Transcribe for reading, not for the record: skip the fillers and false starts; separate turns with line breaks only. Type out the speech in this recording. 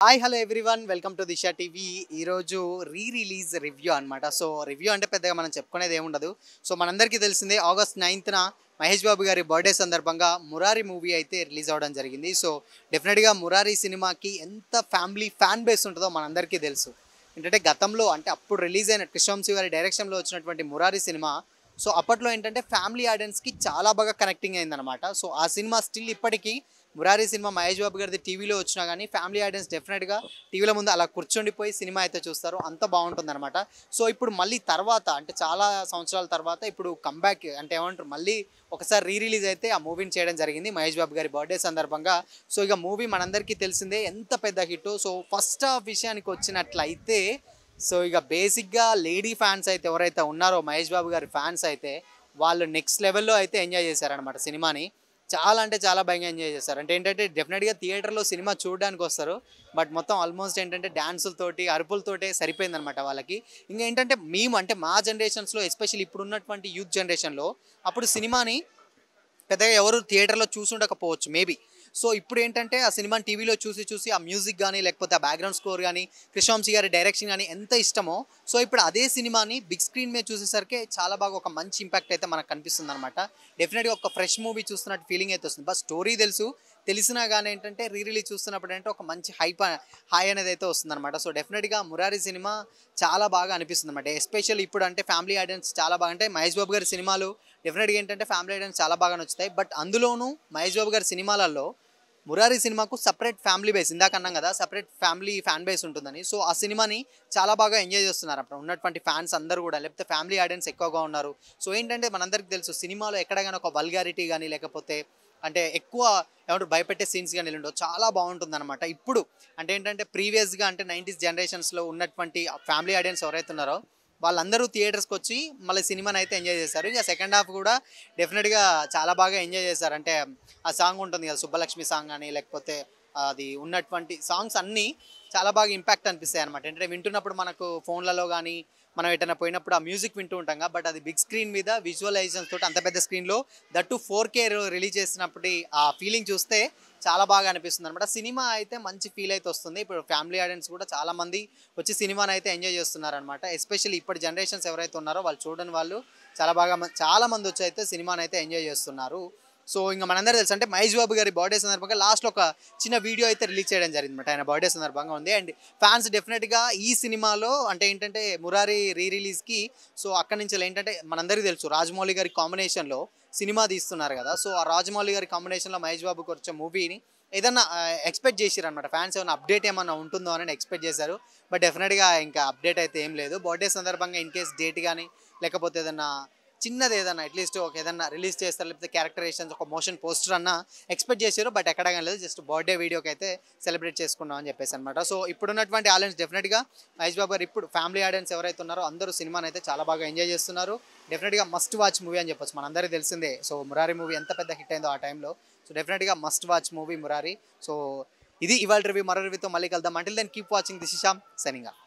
Hi hello everyone welcome to Disha TV. ఈరోజు release review అనమాట. So review అంటే పెద్దగా మనం చెప్పుకునేది ఏముండదు. సో మనందరికీ తెలిసిందే ఆగస్ట్ 9న మహేష్ బాబు గారి బర్త్డే సందర్భంగా మురారి మూవీ అయితే రిలీజ్ అవ్వడం జరిగింది. సో డెఫినెట్గా మురారి సినిమాకి ఎంత ఫ్యామిలీ ఫ్యాన్ బేస్ ఉంటుందో మనందరికీ తెలుసు. ఏంటంటే గతంలో అంటే అప్పుడు రిలీజ్ అయిన కృష్ణవంశీ గారి డైరెక్షన్లో వచ్చినటువంటి మురారి సినిమా సో అప్పట్లో ఏంటంటే ఫ్యామిలీ ఆడియన్స్కి చాలా బాగా కనెక్టింగ్ అయిందనమాట. సో ఆ సినిమా స్టిల్ ఇప్పటికీ మురారి సినిమా మహేష్ బాబు గారిది టీవీలో వచ్చినా కానీ ఫ్యామిలీ ఆడియన్స్ డెఫినెట్గా టీవీల ముందు అలా కూర్చొండిపోయి సినిమా అయితే చూస్తారు. అంత బాగుంటుందన్నమాట. సో ఇప్పుడు మళ్ళీ తర్వాత అంటే చాలా సంవత్సరాల తర్వాత ఇప్పుడు కంబ్యాక్ అంటే ఏమంటారు మళ్ళీ ఒకసారి రిలీజ్ అయితే ఆ మూవీని చేయడం జరిగింది మహేష్ బాబు గారి బర్త్డే సందర్భంగా. సో ఇక మూవీ మనందరికీ తెలిసిందే ఎంత పెద్ద హిట్. సో ఫస్ట్ హాఫ్ విషయానికి వచ్చినట్లయితే సో ఇక బేసిక్గా లేడీ ఫ్యాన్స్ అయితే ఎవరైతే ఉన్నారో మహేష్ బాబు గారి ఫ్యాన్స్ అయితే వాళ్ళు నెక్స్ట్ లెవెల్లో అయితే ఎంజాయ్ చేశారనమాట సినిమాని. చాలా అంటే చాలా బాగా ఎంజాయ్ చేస్తారు. అంటే ఏంటంటే డెఫినెట్గా థియేటర్లో సినిమా చూడడానికి వస్తారు. బట్ మొత్తం ఆల్మోస్ట్ ఏంటంటే డ్యాన్సులతోటి అరుపులతోటే సరిపోయిందనమాట వాళ్ళకి. ఇంకా ఏంటంటే మేము అంటే మా జనరేషన్స్లో ఎస్పెషల్లీ ఇప్పుడున్నటువంటి యూత్ జనరేషన్లో అప్పుడు సినిమాని పెద్దగా ఎవరు థియేటర్లో చూసుండకపోవచ్చు మేబీ. సో ఇప్పుడు ఏంటంటే ఆ సినిమాని టీవీలో చూసి చూసి ఆ మ్యూజిక్ కానీ లేకపోతే ఆ బ్యాక్గ్రౌండ్ స్కోర్ కానీ కృష్ణవంశీ గారి డైరెక్షన్ కానీ ఎంత ఇష్టమో సో ఇప్పుడు అదే సినిమాని బిగ్ స్క్రీన్ మీద చూసేసరికి చాలా బాగా ఒక మంచి ఇంపాక్ట్ అయితే మనకు కనిపిస్తుంది అనమాట. డెఫినెట్గా ఒక ఫ్రెష్ మూవీ చూస్తున్నట్టు ఫీలింగ్ అయితే వస్తుంది. బట్ స్టోరీ తెలుసు తెలిసినా కానీ ఏంటంటే రిలీజ్ చూస్తున్నప్పుడు అంటే ఒక మంచి హాయ్ అనేది అయితే వస్తుందన్నమాట. సో డెఫినెట్గా మురారి సినిమా చాలా బాగా అనిపిస్తుంది అనమాట. ఎస్పెషల్ ఇప్పుడు అంటే ఫ్యామిలీ ఆడియన్స్ చాలా బాగా అంటే మహేష్ బాబు గారి సినిమాలు డెఫినెట్గా ఏంటంటే ఫ్యామిలీ ఆడియన్స్ చాలా బాగా నచ్చుతాయి. బట్ అందులోనూ మహేష్ బాబు గారి సినిమాలలో మురారి సినిమాకు సపరేట్ ఫ్యామిలీ బేస్ ఇందాక అన్నాం కదా సపరేట్ ఫ్యామిలీ ఫ్యాన్ బేస్ ఉంటుందని. సో ఆ సినిమాని చాలా బాగా ఎంజాయ్ చేస్తున్నారు అప్పుడు ఉన్నటువంటి ఫ్యాన్స్ అందరూ కూడా లేకపోతే ఫ్యామిలీ ఆడియన్స్ ఎక్కువగా ఉన్నారు. సో ఏంటంటే మనందరికీ తెలుసు సినిమాలో ఎక్కడ కానీ ఒక వల్గారిటీ కానీ లేకపోతే అంటే ఎక్కువ ఏమంటారు భయపెట్టే సీన్స్ కానీ ఉండవు. చాలా బాగుంటుంది అనమాట. ఇప్పుడు అంటే ఏంటంటే ప్రీవియస్గా అంటే 90s జనరేషన్స్లో ఉన్నటువంటి ఫ్యామిలీ ఆడియన్స్ ఎవరైతే ఉన్నారో వాళ్ళందరూ థియేటర్స్కి వచ్చి మళ్ళీ సినిమాని అయితే ఎంజాయ్ చేశారు. ఇక సెకండ్ హాఫ్ కూడా డెఫినెట్గా చాలా బాగా ఎంజాయ్ చేశారు. అంటే ఆ సాంగ్ ఉంటుంది కదా సుబ్బలక్ష్మి సాంగ్ అని లేకపోతే అది ఉన్నటువంటి సాంగ్స్ అన్నీ చాలా బాగా ఇంపాక్ట్ అనిపిస్తాయి అనమాట. అంటే వింటున్నప్పుడు మనకు ఫోన్లలో కానీ మనం ఎటైనా పోయినప్పుడు ఆ మ్యూజిక్ వింటూ ఉంటాం బట్ అది బిగ్ స్క్రీన్ మీద విజువలైజేషన్స్ తోటి అంత పెద్ద స్క్రీన్లో దట్టు 4K రిలీజ్ చేసినప్పుడు ఆ ఫీలింగ్ చూస్తే చాలా బాగా అనిపిస్తుంది అనమాట. సినిమా అయితే మంచి ఫీల్ అయితే వస్తుంది. ఇప్పుడు ఫ్యామిలీ ఆడియన్స్ కూడా చాలామంది వచ్చి సినిమాని అయితే ఎంజాయ్ చేస్తున్నారు అనమాట. ఎస్పెషల్లీ ఇప్పటి జనరేషన్స్ ఎవరైతే ఉన్నారో వాళ్ళు చూడని వాళ్ళు చాలా బాగా చాలా మంది వచ్చి అయితే సినిమాని అయితే ఎంజాయ్ చేస్తున్నారు. సో ఇంకా మనందరూ తెలుసు అంటే మహేష్ బాబు గారి బర్త్డే సందర్భంగా లాస్ట్లో ఒక చిన్న వీడియో అయితే రిలీజ్ చేయడం జరిగింది అనమాట. ఆయన బర్త్డే సందర్భంగా ఉంది. అండ్ ఫ్యాన్స్ డెఫినెట్గా ఈ సినిమాలో అంటే ఏంటంటే మురారి రిలీజ్కి సో అక్కడి నుంచి ఏంటంటే మనందరికీ తెలుసు రాజమౌళి గారి కాంబినేషన్లో సినిమా తీస్తున్నారు కదా. సో ఆ రాజమౌళి గారి కాంబినేషన్లో మహేష్ బాబుకి వచ్చే మూవీని ఏదన్నా ఎక్స్పెక్ట్ చేశారు అనమాట. ఫ్యాన్స్ ఏమైనా అప్డేట్ ఏమన్నా ఉంటుందో అని ఎక్స్పెక్ట్ చేశారు. బట్ డెఫినెట్గా ఇంకా అప్డేట్ అయితే ఏం లేదు. బర్త్డే సందర్భంగా ఇన్ కేస్ డేట్ కానీ లేకపోతే ఏదన్నా చిన్నది ఏదన్నా అట్లీస్ట్ ఒక ఏదన్నా రిలీజ్ చేస్తారు లేకపోతే క్యారెక్టరేషన్స్ ఒక మోషన్ పోస్టర్ అన్న ఎక్స్పెక్ట్ చేశారు. బట్ ఎక్కడ కానీ లేదు. జస్ట్ బర్త్డే వీడియోకి అయితే సెలబ్రేట్ చేసుకున్నాం అని చెప్పేసి అనమాట. సో ఇప్పుడున్నటువంటి ఆడియన్స్ డెఫినెట్గా మహేష్ బాబు గారు ఇప్పుడు ఫ్యామిలీ ఆడియన్స్ ఎవరైతే ఉన్నారో అందరూ సినిమాని అయితే చాలా బాగా ఎంజాయ్ చేస్తున్నారు. డెఫినెట్గా మస్ట్ వాచ్ మూవీ అని చెప్పొచ్చు. మనందరికీ తెలిసిందే సో మురారి మూవీ ఎంత పెద్ద హిట్ అయిందో ఆ టైంలో. సో డెఫినెట్గా must watch movie Murari. So ఇది ఇవాళ రివ్యూ. మరో రివ్యూతో మళ్ళీ కలుద్దాం. Until then keep watching. This is Shyam signing of.